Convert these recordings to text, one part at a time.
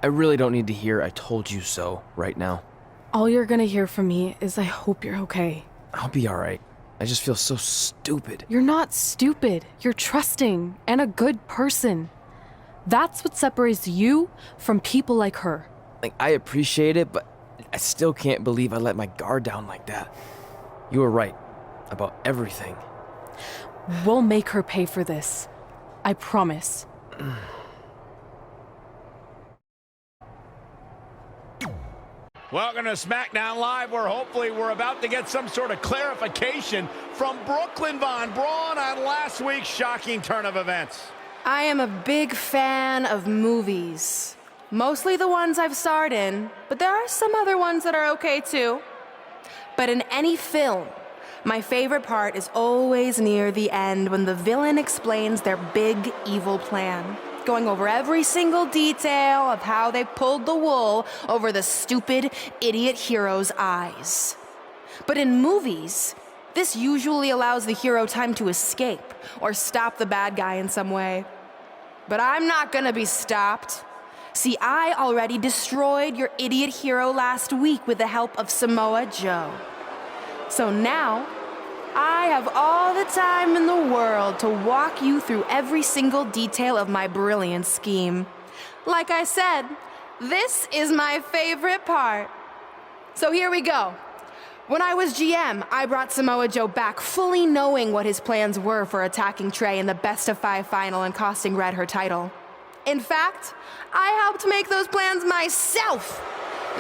I really don't need to hear "I told you so" right now. All you're gonna hear from me is I hope you're okay. I'll be alright. I just feel so stupid. You're not stupid. You're trusting and a good person. That's what separates you from people like her. Like, I appreciate it, but I still can't believe I let my guard down like that. You were right about everything. We'll make her pay for this. I promise. Welcome to SmackDown Live, where hopefully we're about to get some sort of clarification from Brooklyn Von Braun on last week's shocking turn of events. I am a big fan of movies. Mostly the ones I've starred in, but there are some other ones that are okay too. But in any film, my favorite part is always near the end when the villain explains their big evil plan, going over every single detail of how they pulled the wool over the stupid idiot hero's eyes. But in movies, this usually allows the hero time to escape or stop the bad guy in some way. But I'm not gonna be stopped. See, I already destroyed your idiot hero last week with the help of Samoa Joe. So now, I have all the time in the world to walk you through every single detail of my brilliant scheme. Like I said, this is my favorite part. So here we go. When I was GM, I brought Samoa Joe back fully knowing what his plans were for attacking Trey in the best-of-5 final and costing Red her title. In fact, I helped make those plans myself.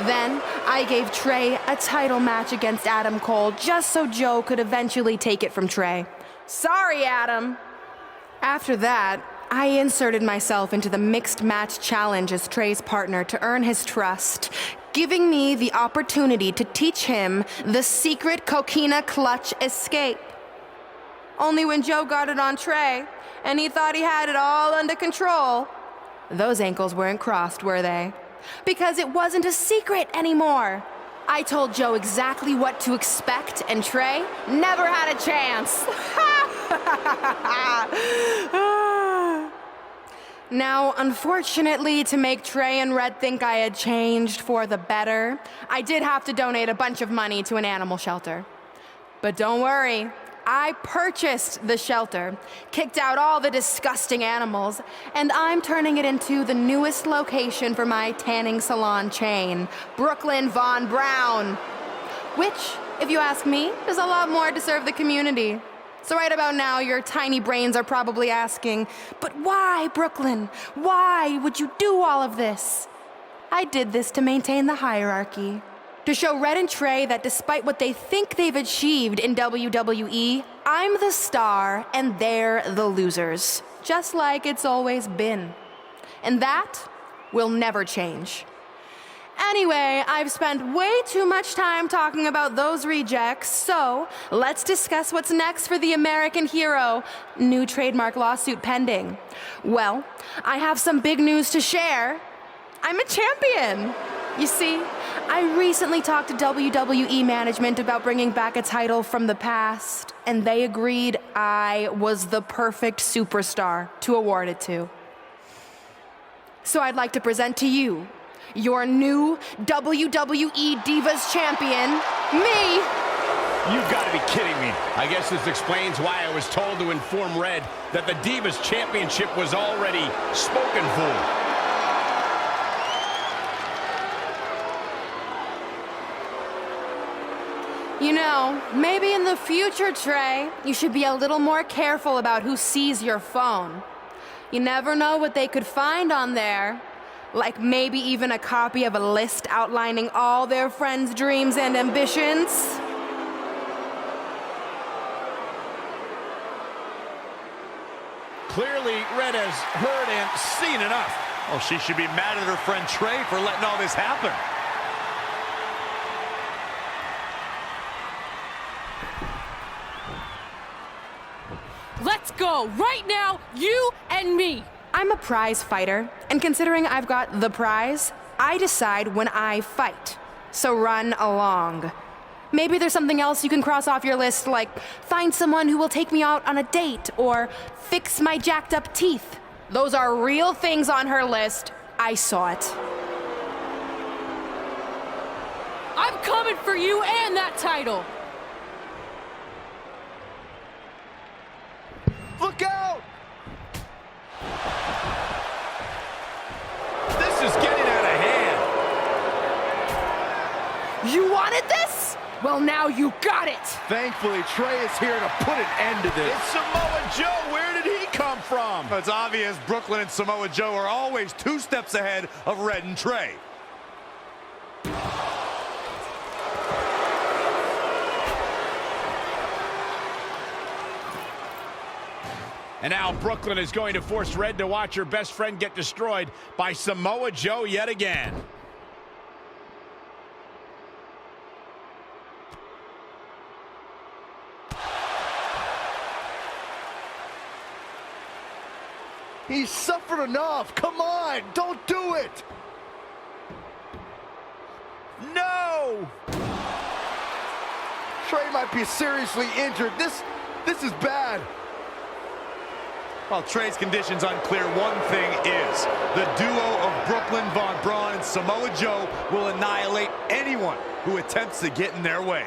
Then, I gave Trey a title match against Adam Cole just so Joe could eventually take it from Trey. Sorry, Adam. After that, I inserted myself into the mixed match challenge as Trey's partner to earn his trust, giving me the opportunity to teach him the secret coquina clutch escape. Only when Joe got it on Trey, and he thought he had it all under control, those ankles weren't crossed, were they? Because it wasn't a secret anymore. I told Joe exactly what to expect, and Trey never had a chance. Now, unfortunately, to make Trey and Red think I had changed for the better, I did have to donate a bunch of money to an animal shelter. But don't worry, I purchased the shelter, kicked out all the disgusting animals, and I'm turning it into the newest location for my tanning salon chain, Brooklyn Von Braun. Which, if you ask me, is a lot more to serve the community. So right about now, your tiny brains are probably asking, but why, Brooklyn? Why would you do all of this? I did this to maintain the hierarchy. To show Red and Trey that despite what they think they've achieved in WWE, I'm the star and they're the losers. Just like it's always been. And that will never change. Anyway, I've spent way too much time talking about those rejects, so let's discuss what's next for the American hero. New trademark lawsuit pending. Well, I have some big news to share. I'm a champion. You see, I recently talked to WWE management about bringing back a title from the past, and they agreed I was the perfect superstar to award it to. So I'd like to present to you your new WWE Divas Champion, me! You've got to be kidding me. I guess this explains why I was told to inform Red that the Divas Championship was already spoken for. You know, maybe in the future, Trey, you should be a little more careful about who sees your phone. You never know what they could find on there. Like maybe even a copy of a list outlining all their friends' dreams and ambitions. Clearly, Red has heard and seen enough. Oh, she should be mad at her friend Trey for letting all this happen. Let's go, right now, you and me. I'm a prize fighter, and considering I've got the prize, I decide when I fight. So run along. Maybe there's something else you can cross off your list, like find someone who will take me out on a date, or fix my jacked up teeth. Those are real things on her list. I saw it. I'm coming for you and that title! Look out! This is getting out of hand. You wanted this? Well, now you got it! Thankfully, Trey is here to put an end to this. It's Samoa Joe. Where did he come from? It's obvious Brooklyn and Samoa Joe are always 2 steps ahead of Red and Trey. And now Brooklyn is going to force Red to watch her best friend get destroyed by Samoa Joe yet again. He's suffered enough. Come on, don't do it. No! Trey might be seriously injured. This is bad. While Trey's condition's unclear, one thing is, the duo of Brooklyn Von Braun and Samoa Joe will annihilate anyone who attempts to get in their way.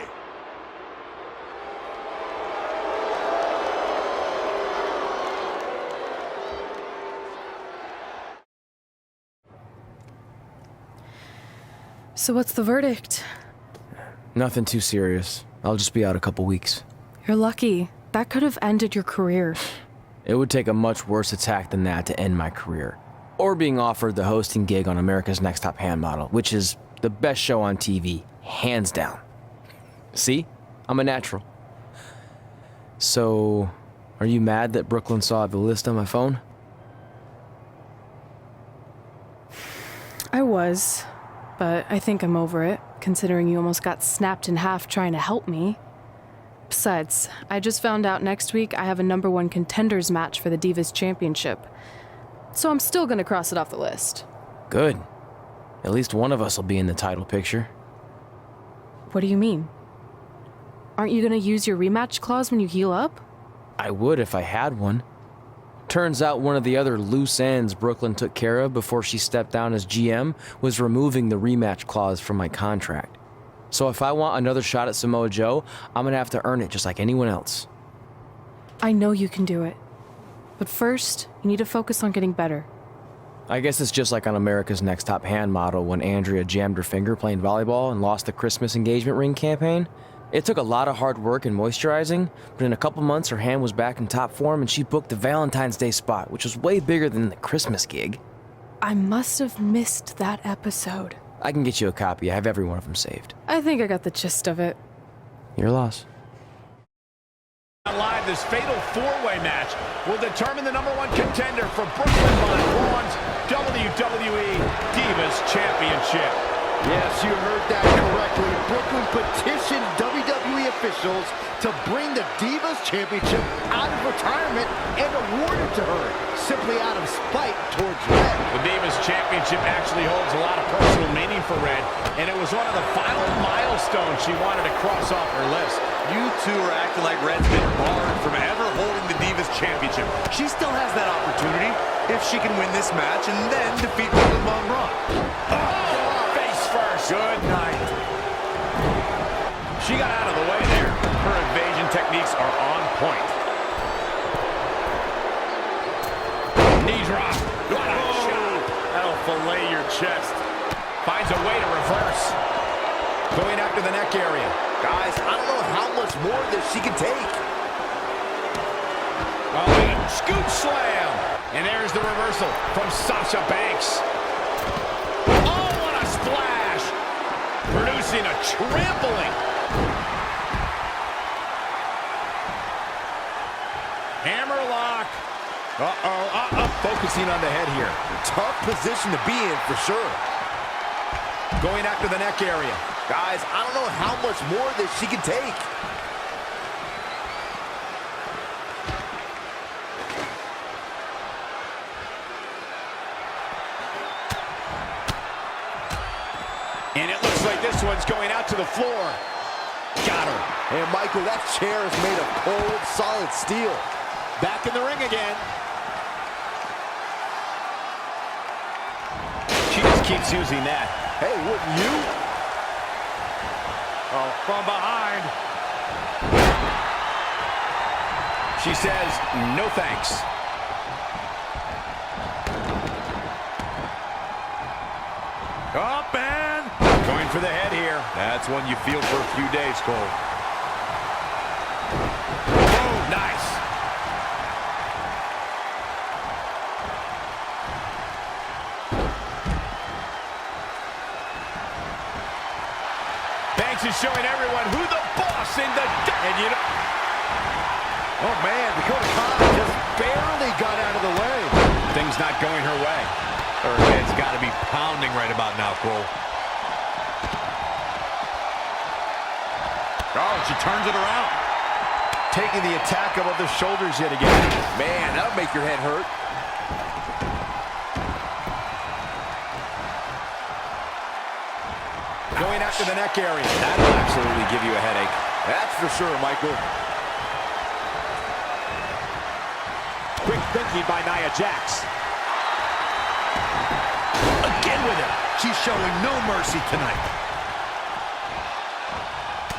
So what's the verdict? Nothing too serious. I'll just be out a couple weeks. You're lucky. That could have ended your career. It would take a much worse attack than that to end my career. Or being offered the hosting gig on America's Next Top Hand Model, which is the best show on TV, hands down. See? I'm a natural. So, are you mad that Brooklyn saw the list on my phone? I was, but I think I'm over it, considering you almost got snapped in half trying to help me. Besides, I just found out next week I have a #1 contenders match for the Divas Championship. So I'm still gonna cross it off the list. Good. At least one of us will be in the title picture. What do you mean? Aren't you gonna use your rematch clause when you heal up? I would if I had one. Turns out one of the other loose ends Brooklyn took care of before she stepped down as GM was removing the rematch clause from my contract. So if I want another shot at Samoa Joe, I'm gonna have to earn it just like anyone else. I know you can do it. But first, you need to focus on getting better. I guess it's just like on America's Next Top Hand Model when Andrea jammed her finger playing volleyball and lost the Christmas engagement ring campaign. It took a lot of hard work and moisturizing, but in a couple months her hand was back in top form and she booked the Valentine's Day spot, which was way bigger than the Christmas gig. I must have missed that episode. I can get you a copy. I have every one of them saved. I think I got the gist of it. Your loss. Live, this fatal 4-way match will determine the #1 contender for Brooklyn Von Braun's WWE Divas Championship. Yes, you heard that correctly. Brooklyn petitioned WWE officials to bring the Divas Championship out of retirement and award it to her, simply out of spite towards Red. The Divas Championship actually holds a lot of personal meaning for Red, and it was one of the final milestones she wanted to cross off her list. You two are acting like Red's been barred from ever holding the Divas Championship. She still has that opportunity if she can win this match and then defeat Brooklyn Von Braun. Face first. Good night. She got out of the way there. Her evasion techniques are on point. Knee drop. What a shot. That'll fillet your chest. Finds a way to reverse. Going after the neck area. Guys, I don't know how much more of this she can take. Oh, scoop slam. And there's the reversal from Sasha Banks. Oh, what a splash. Producing a trampling. Hammerlock. Focusing on the head here. Tough position to be in for sure. Going after the neck area. Guys, I don't know how much more of this she can take. And it looks like this one's going out to the floor. Got her. And Michael, that chair is made of cold, solid steel. Back in the ring again. She just keeps using that. Hey, wouldn't you? Oh, from behind. She says, no thanks. Up and Going for the head here. that's one you feel for a few days, Cole. Oh, nice. Banks is showing everyone who the boss in the... And you know... Oh, man, Dakota Kai just barely got out of the way. Things not going her way. Her head's got to be pounding right about now, Cole. Oh, she turns it around. Taking the attack above the shoulders yet again. Man, that'll make your head hurt. Going after the neck area. That'll absolutely give you a headache. That's for sure, Michael. Quick thinking by Nia Jax. Again with it. She's showing no mercy tonight.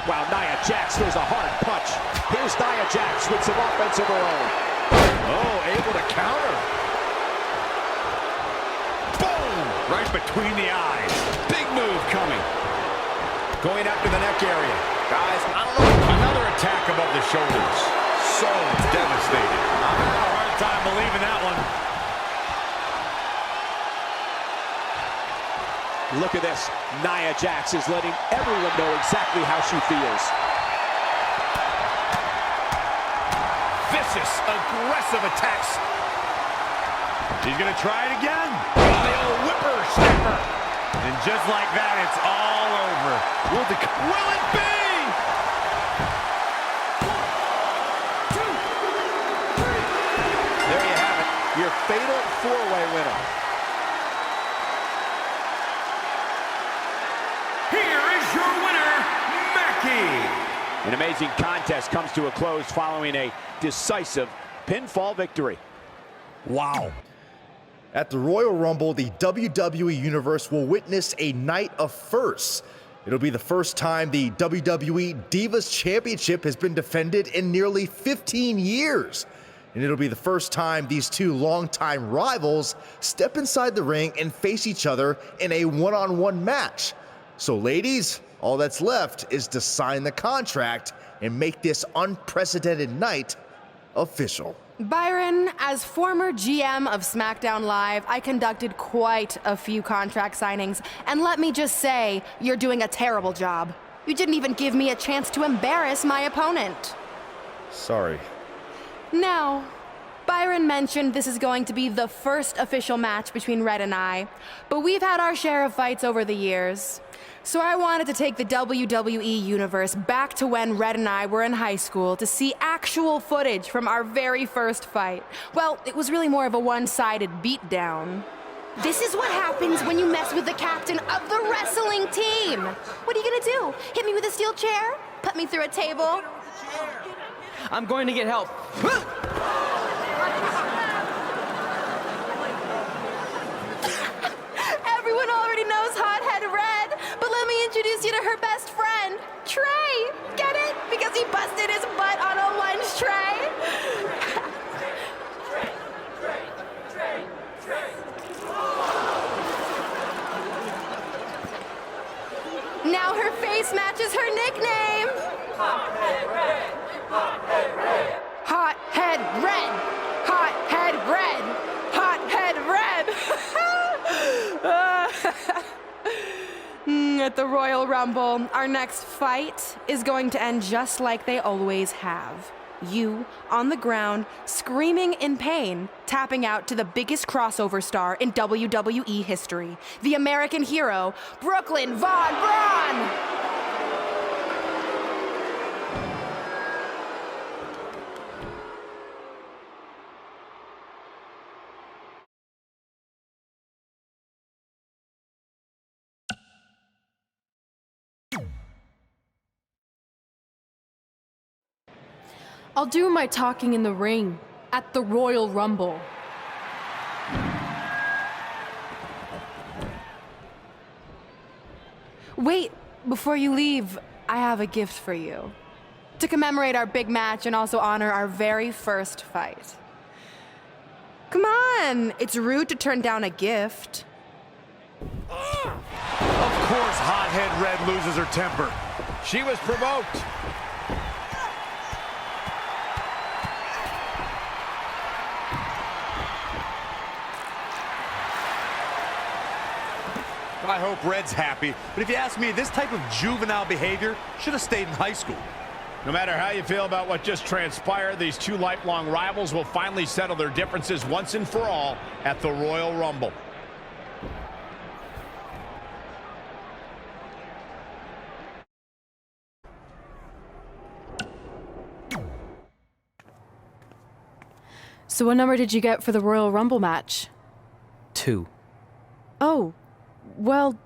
Wow, Nia Jax throws a hard punch. Here's Nia Jax with some offense of her own. Oh, able to counter. Boom! Right between the eyes. Big move coming. Going after the neck area. Guys, I don't know. Another attack above the shoulders. So devastating. I'm having a hard time believing that one. Look at this. Nia Jax is letting everyone know exactly how she feels. Vicious, aggressive attacks. She's going to try it again. The old whippersnapper. And just like that, it's all over. Will it be? 1, 2, 3. There you have it. Your fatal four-way winner. Here is your winner, Mackie. An amazing contest comes to a close following a decisive pinfall victory. Wow. At the Royal Rumble, the WWE Universe will witness a night of firsts. It'll be the first time the WWE Divas Championship has been defended in nearly 15 years. And it'll be the first time these two longtime rivals step inside the ring and face each other in a one-on-one match. So ladies, all that's left is to sign the contract and make this unprecedented night official. Byron, as former GM of SmackDown Live, I conducted quite a few contract signings, and let me just say, you're doing a terrible job. You didn't even give me a chance to embarrass my opponent. Sorry. Now, Byron mentioned this is going to be the first official match between Red and I, but we've had our share of fights over the years. So I wanted to take the WWE Universe back to when Red and I were in high school to see actual footage from our very first fight. Well, it was really more of a one-sided beatdown. This is what happens when you mess with the captain of the wrestling team. What are you gonna do? Hit me with a steel chair? Put me through a table? I'm going to get help. Everyone already knows Hothead Red, but let me introduce you to her best friend, Trey. Get it? Because he busted his butt on a lunch tray. Now her face matches her nickname. Hothead Red. Hothead Red. Hothead Red. Hothead Red. Hothead Red. At the Royal Rumble, our next fight is going to end just like they always have. You, on the ground, screaming in pain, tapping out to the biggest crossover star in WWE history, the American hero, Brooklyn Von Braun! I'll do my talking in the ring at the Royal Rumble. Wait, before you leave, I have a gift for you. To commemorate our big match and also honor our very first fight. Come on, it's rude to turn down a gift. Of course, hothead Red loses her temper. She was provoked. I hope Red's happy, but if you ask me, this type of juvenile behavior should have stayed in high school. No matter how you feel about what just transpired, these two lifelong rivals will finally settle their differences once and for all at the Royal Rumble. So what number did you get for the Royal Rumble match? 2. Oh, well,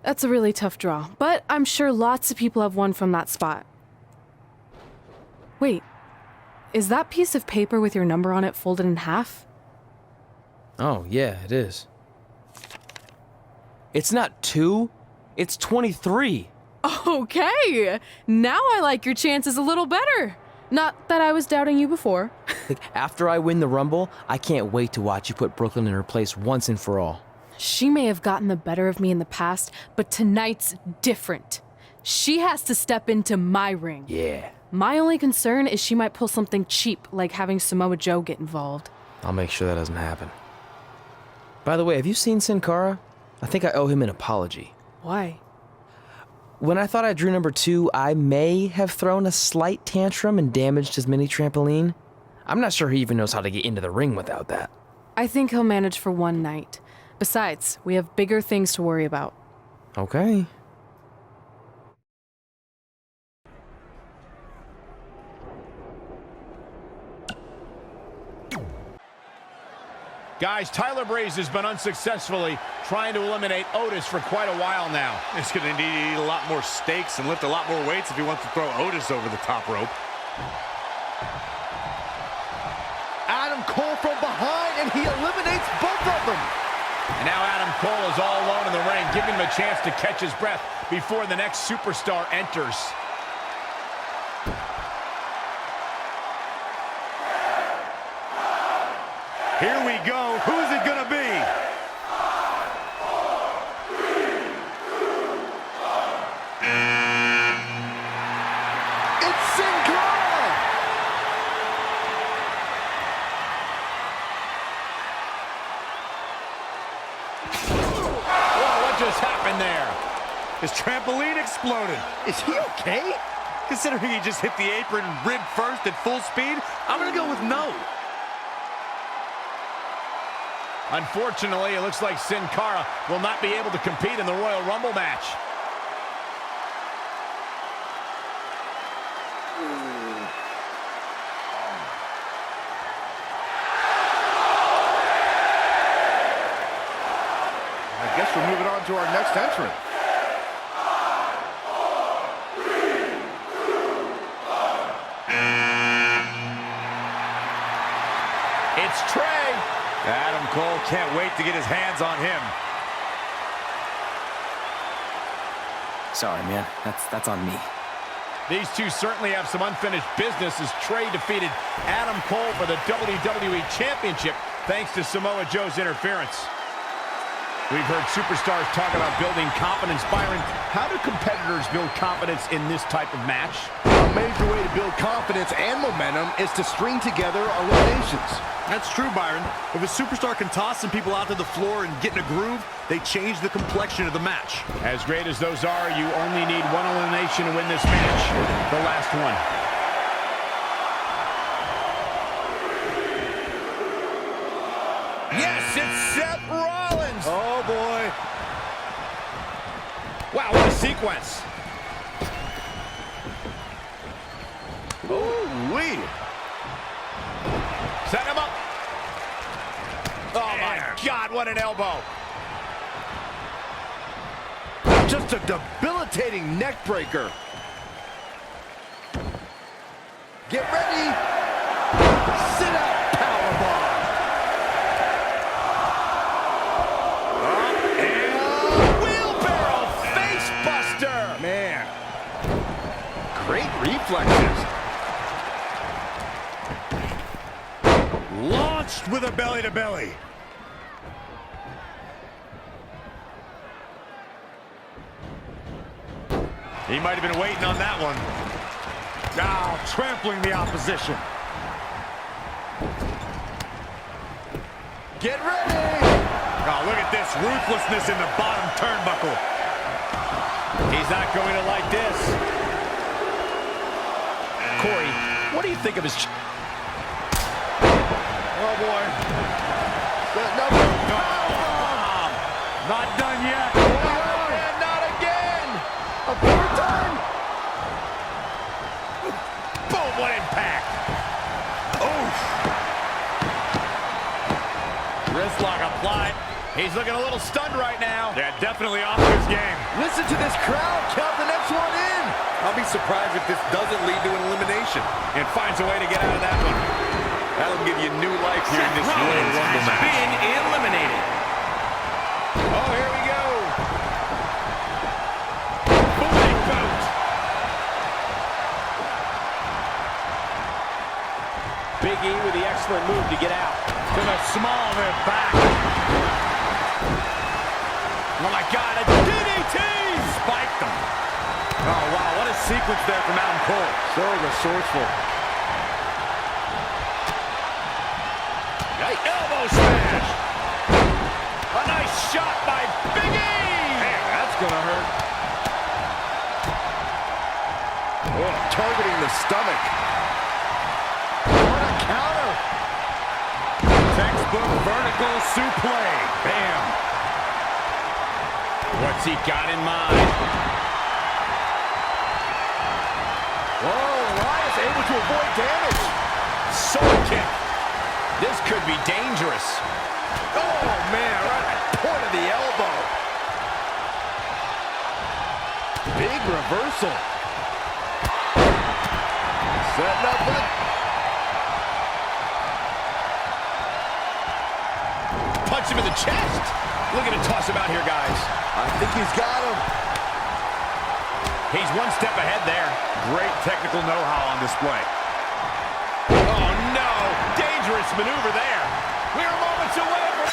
that's a really tough draw, but I'm sure lots of people have won from that spot. Wait, is that piece of paper with your number on it folded in half? Oh, yeah, it is. It's not 2, it's 23. Okay, now I like your chances a little better. Not that I was doubting you before. After I win the Rumble, I can't wait to watch you put Brooklyn in her place once and for all. She may have gotten the better of me in the past, but tonight's different. She has to step into my ring. Yeah. My only concern is she might pull something cheap, like having Samoa Joe get involved. I'll make sure that doesn't happen. By the way, have you seen Sin Cara? I think I owe him an apology. Why? When I thought I drew number 2, I may have thrown a slight tantrum and damaged his mini trampoline. I'm not sure he even knows how to get into the ring without that. I think he'll manage for one night. Besides, we have bigger things to worry about. Okay. Guys, Tyler Breeze has been unsuccessfully trying to eliminate Otis for quite a while now. He's going to need to eat a lot more steaks and lift a lot more weights if he wants to throw Otis over the top rope. Adam Cole from behind, and he eliminates both of them. And now Adam Cole is all alone in the ring, giving him a chance to catch his breath before the next superstar enters. Here we go. Who's it going to be? It's Sin Cara! Whoa, what just happened there? His trampoline exploded. Is he okay? Considering he just hit the apron rib first at full speed, I'm going to go with no. Unfortunately, it looks like Sin Cara will not be able to compete in the Royal Rumble match. I guess we're moving on to our next entrant. It's Trey. Adam Cole can't wait to get his hands on him. Sorry, man. That's on me. These two certainly have some unfinished business as Trey defeated Adam Cole for the WWE Championship thanks to Samoa Joe's interference. We've heard superstars talk about building confidence. Byron, how do competitors build confidence in this type of match? A major way to build confidence and momentum is to string together eliminations. That's true, Byron. If a superstar can toss some people out to the floor and get in a groove, they change the complexion of the match. As great as those are, you only need one elimination to win this match. The last one. Yes, it's Seth Rollins! Oh, boy. Wow, what a sequence! Ooh-wee. Set him up! Oh, my God, what an elbow! Just a debilitating neck breaker. Get ready. Sit out powerbomb. Wheelbarrow face buster! Man, with a belly-to-belly. He might have been waiting on that one. Now, trampling the opposition. Get ready! Oh, look at this ruthlessness in the bottom turnbuckle. He's not going to like this. Corey, what do you think of his... Oh, boy. Not done yet. And not again. A third time. Boom, what impact. Oof. Wrist lock applied. He's looking a little stunned right now. Yeah, definitely off his game. Listen to this crowd. Count the next one in. I'll be surprised if this doesn't lead to an elimination. And finds a way to get out of that one. That'll give you new life here in this Royal Rollins Rumble has match. been eliminated. Oh, here we go. Booty boot. Big E with the excellent move to get out. To the small of their back. Oh, my God, a DDT! Spiked them. Oh, wow, what a sequence there from Adam Cole. So resourceful. Elbow smash. A nice shot by Big E. Man, that's gonna hurt. Oh, targeting the stomach. What a counter. Textbook vertical suplex. Bam. What's he got in mind? Whoa, Elias able to avoid damage. Sword kick. This could be dangerous. Oh, man, right at the point of the elbow. Big reversal. Setting up for the... Punch him in the chest. Looking to toss him out here, guys. I think he's got him. He's one step ahead there. Great technical know-how on display. Oh, no. Dangerous maneuver there. We are moments away from...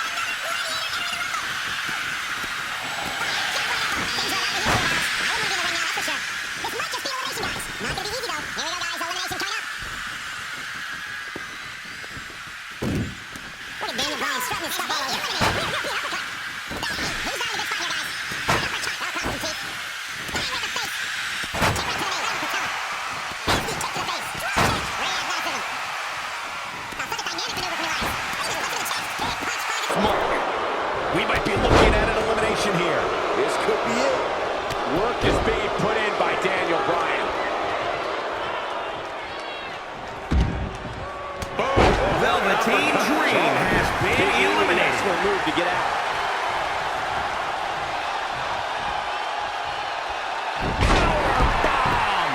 We might be looking at an elimination here. This could be it. Work is being put in by Daniel Bryan. Velveteen Dream has been eliminated. Excellent move to get out. Powerbomb.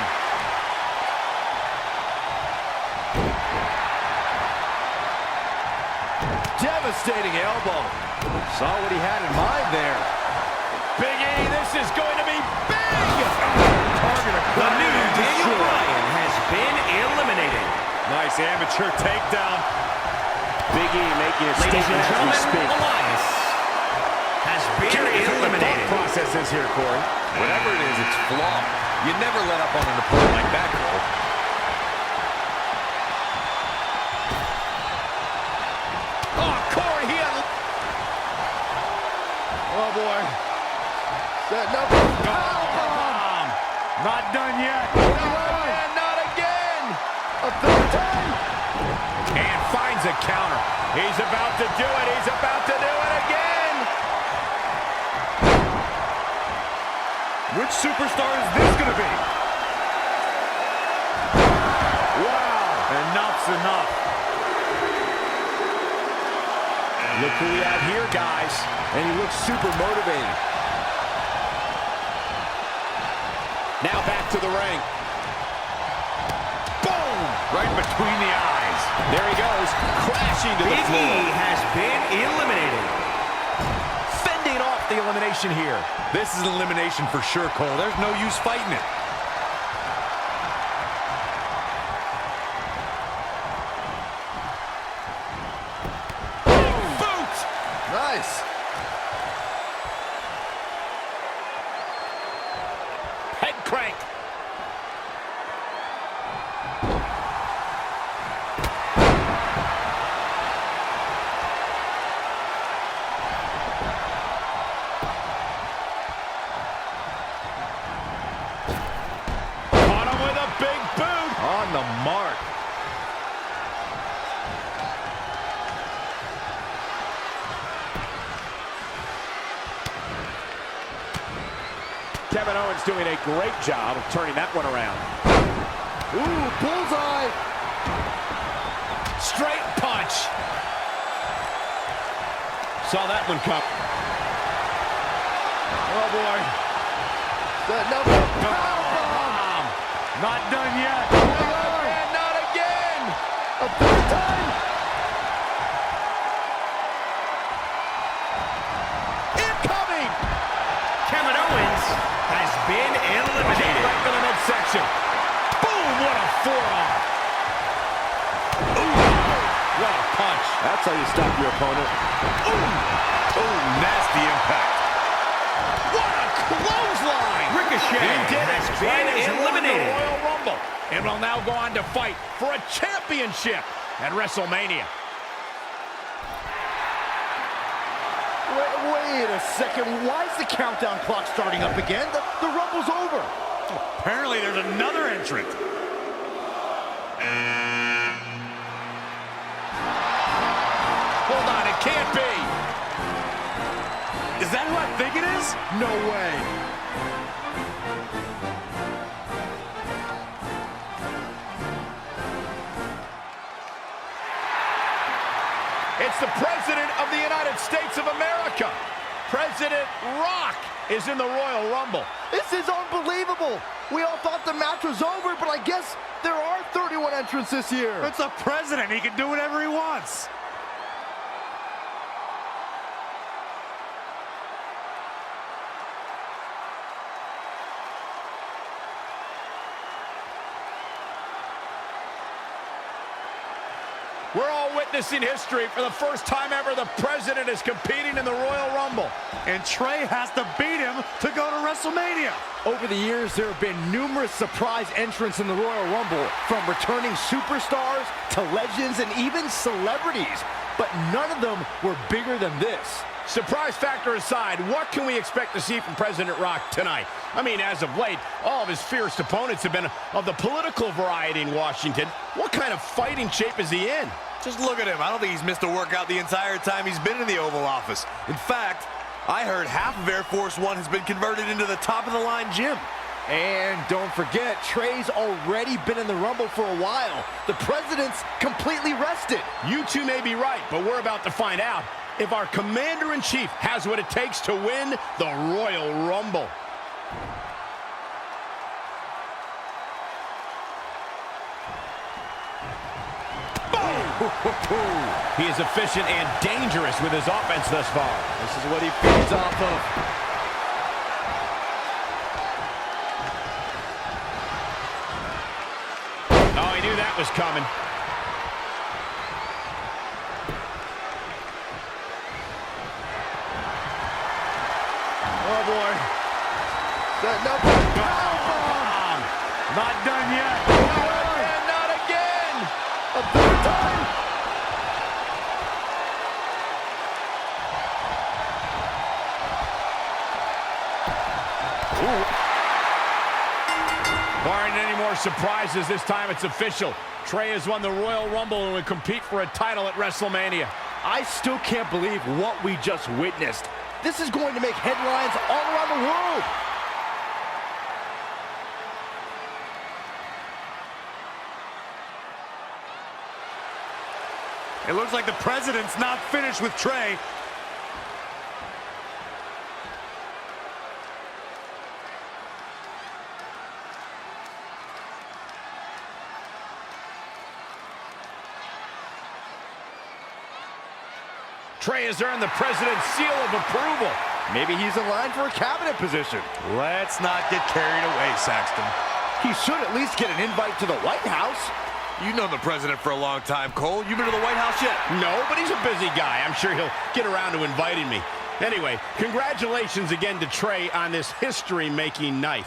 Devastating elbow. Saw what he had in mind there. Big E, this is going to be big. The new Daniel Bryan has been eliminated. Nice amateur takedown. Big E making a Ladies statement and as we gentlemen, speak. Elias has been eliminated. What process is here, Corey? Whatever it is, it's flawed. You never let up on an opponent like that, Cole. Oh, Corey, he had... Oh, boy. Setting up. Powerbomb. Not done yet. And not again. A third time. And finds a counter. He's about to do it. He's about to do it again. Which superstar is this going to be? Wow. Enough's enough. Look who we have here, guys. And he looks super motivated. Now back to the ring. Boom! Right between the eyes. There he goes, crashing to the Big floor. E has been eliminated. Fending off the elimination here. This is an elimination for sure, Cole. There's no use fighting it. Nice. Head crank. Caught him with a big boot. On the mark. Kevin Owens doing a great job of turning that one around. Ooh, bullseye. Straight punch. Saw that one come. Oh, boy. Another powerbomb. Not done yet. And not again. A third time. Incoming. Kevin Owens has been eliminated. Right to the midsection. Boom, what a forearm. Ooh, what a punch. That's how you stop your opponent. Ooh, nasty impact. What a clothesline. Ricochet has been eliminated. The Royal Rumble, and will now go on to fight for a championship at WrestleMania. Wait a second. Why is the countdown clock starting up again? The Rumble's over. Apparently there's another entrant. Hold on, it can't be. Is that who I think it is? No way. It's the President of the United States of America. President Rock is in the Royal Rumble. This is unbelievable. We all thought the match was over, but I guess there are 31 entrants this year. It's the president. He can do whatever he wants. We're all witnessing history. For the first time ever, the President is competing in the Royal Rumble. And Trey has to beat him to go to WrestleMania. Over the years, there have been numerous surprise entrants in the Royal Rumble, from returning superstars to legends and even celebrities. But none of them were bigger than this. Surprise factor aside, what can we expect to see from President Rock tonight? I mean, as of late, all of his fierce opponents have been of the political variety in Washington. What kind of fighting shape is he in? Just look at him. I don't think he's missed a workout the entire time he's been in the Oval Office. In fact, I heard half of Air Force One has been converted into the top-of-the-line gym. And don't forget, Trey's already been in the Rumble for a while. The President's completely rested. You two may be right, but we're about to find out if our Commander-in-Chief has what it takes to win the Royal Rumble. He is efficient and dangerous with his offense thus far. This is what he feeds off of. Oh, he knew that was coming. Oh, boy. Another powerbomb. Not done yet. And not again. A third time. Barring any more surprises, this time it's official. Trey has won the Royal Rumble and will compete for a title at WrestleMania. I still can't believe what we just witnessed. This is going to make headlines all around the world. It looks like the president's not finished with Trey. Trey has earned the president's seal of approval. Maybe he's in line for a cabinet position. Let's not get carried away, Saxton. He should at least get an invite to the White House. You've known the president for a long time, Cole. You been to the White House yet? No, but he's a busy guy. I'm sure he'll get around to inviting me. Anyway, congratulations again to Trey on this history-making night.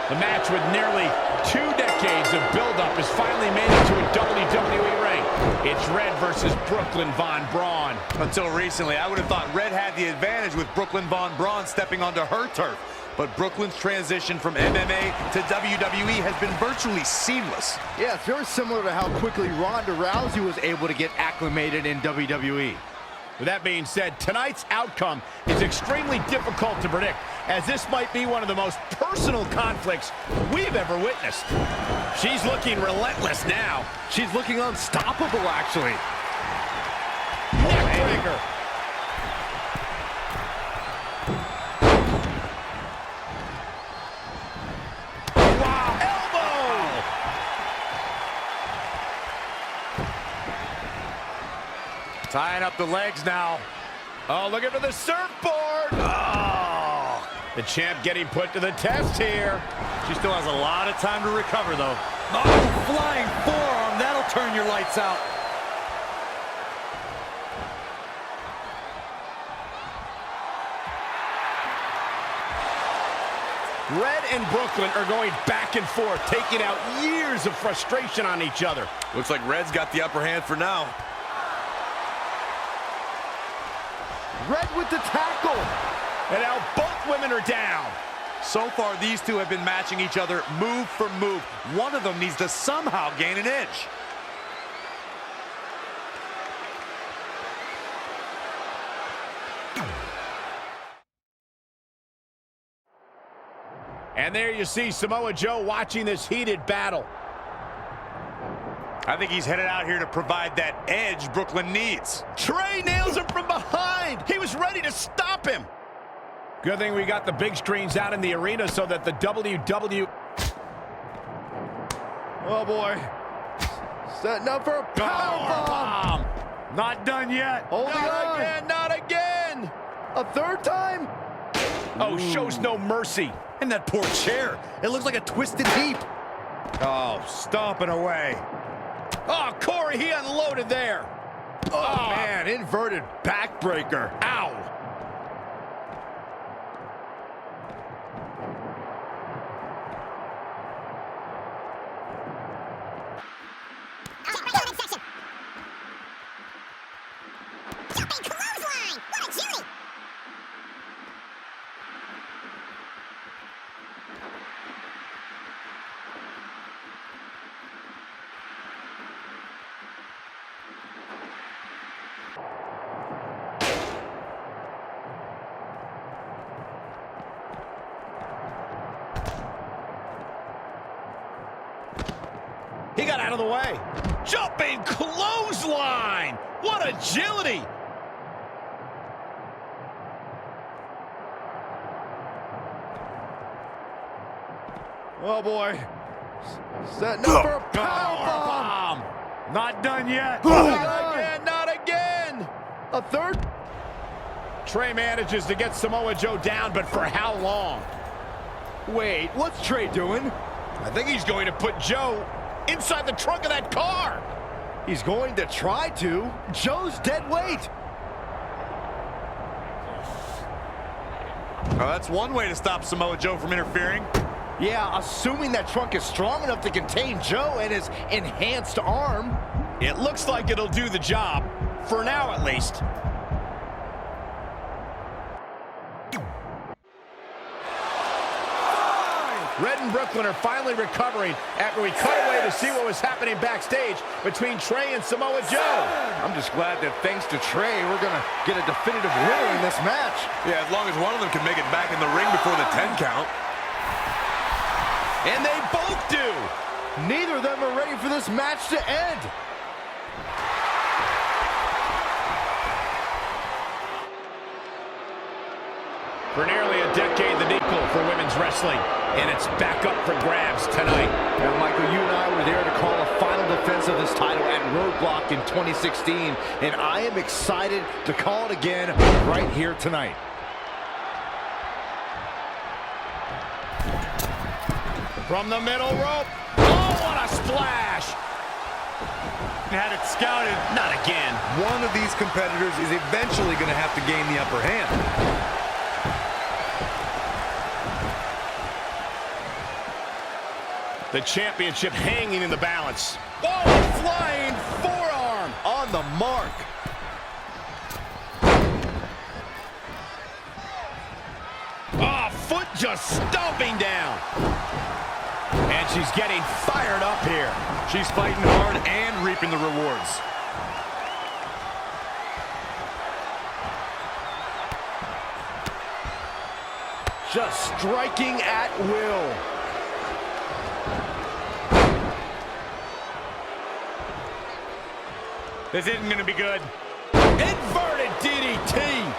The match with nearly 2 decades of build-up has finally made it to a WWE ring. It's Red versus Brooklyn Von Braun. Until recently, I would have thought Red had the advantage with Brooklyn Von Braun stepping onto her turf. But Brooklyn's transition from MMA to WWE has been virtually seamless. Yeah, it's very similar to how quickly Ronda Rousey was able to get acclimated in WWE. With that being said, tonight's outcome is extremely difficult to predict, as this might be one of the most personal conflicts we've ever witnessed. She's looking relentless now. She's looking unstoppable, actually. Neckbreaker. Wow, elbow! Tying up the legs now. Oh, looking for the surfboard. Oh, the champ getting put to the test here. She still has a lot of time to recover, though. Oh, flying forearm. That'll turn your lights out. Red and Brooklyn are going back and forth, taking out years of frustration on each other. Looks like Red's got the upper hand for now. Red with the tackle. And now both women are down. So far, these two have been matching each other move for move. One of them needs to somehow gain an edge. And there you see Samoa Joe watching this heated battle. I think he's headed out here to provide that edge Brooklyn needs. Trey nails him from behind. He was ready to stop him. Good thing we got the big screens out in the arena so that the WWE... Oh, boy. Setting up for a powerbomb. Not done yet. Holding on. Again, not again. A third time. Oh, shows no mercy. And that poor chair. It looks like a twisted heap. Oh, stomping away. Oh, Corey, he unloaded there. Oh, man, inverted backbreaker. Ow. He got out of the way. Jumping clothesline. What agility. Oh, boy. Setting up for a powerbomb. Not done yet. Not again, not again. A third. Trey manages to get Samoa Joe down, but for how long? Wait, what's Trey doing? I think he's going to put Joe inside the trunk of that car. He's going to try to. Joe's dead weight. Oh, that's one way to stop Samoa Joe from interfering. Yeah, assuming that trunk is strong enough to contain Joe and his enhanced arm. It looks like it'll do the job, for now at least. Red and Brooklyn are finally recovering after we cut away to see what was happening backstage between Trey and Samoa Joe. I'm just glad that thanks to Trey, we're going to get a definitive winner in this match. Yeah, as long as one of them can make it back in the ring before the 10 count. And they both do. Neither of them are ready for this match to end. For nearly a decade, the equal for women's wrestling, and it's back up for grabs tonight. Now, Michael, you and I were there to call a final defense of this title at Roadblock in 2016, and I am excited to call it again right here tonight. From the middle rope. Oh, what a splash! Had it scouted. Not again. One of these competitors is eventually going to have to gain the upper hand. The championship hanging in the balance. Oh, a flying forearm on the mark. Oh, foot just stomping down. And she's getting fired up here. She's fighting hard and reaping the rewards. Just striking at will. This isn't going to be good. Inverted DDT.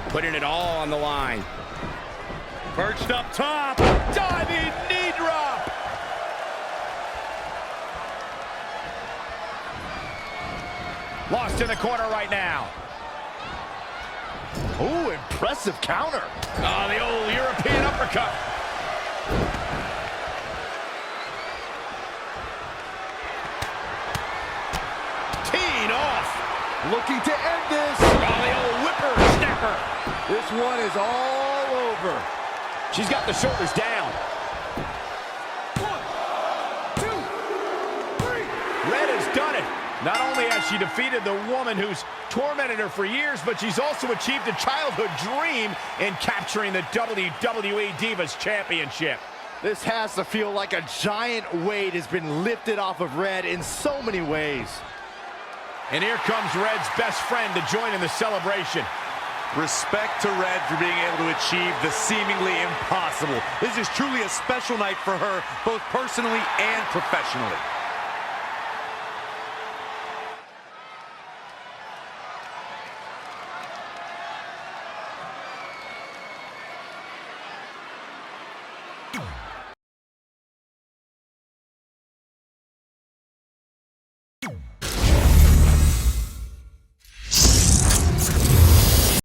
Putting it all on the line. Perched up top. Diving knee drop. Lost in the corner right now. Ooh, impressive counter. Oh, the old European uppercut. Teeing off. Looking to end this. Oh, the old whipper snapper. This one is all over. She's got the shoulders down. 1, 2, 3. Red has done it. Not only has she defeated the woman who's tormented her for years, but she's also achieved a childhood dream in capturing the WWE Divas Championship. This has to feel like a giant weight has been lifted off of Red in so many ways. And here comes Red's best friend to join in the celebration. Respect to Red for being able to achieve the seemingly impossible. This is truly a special night for her, both personally and professionally.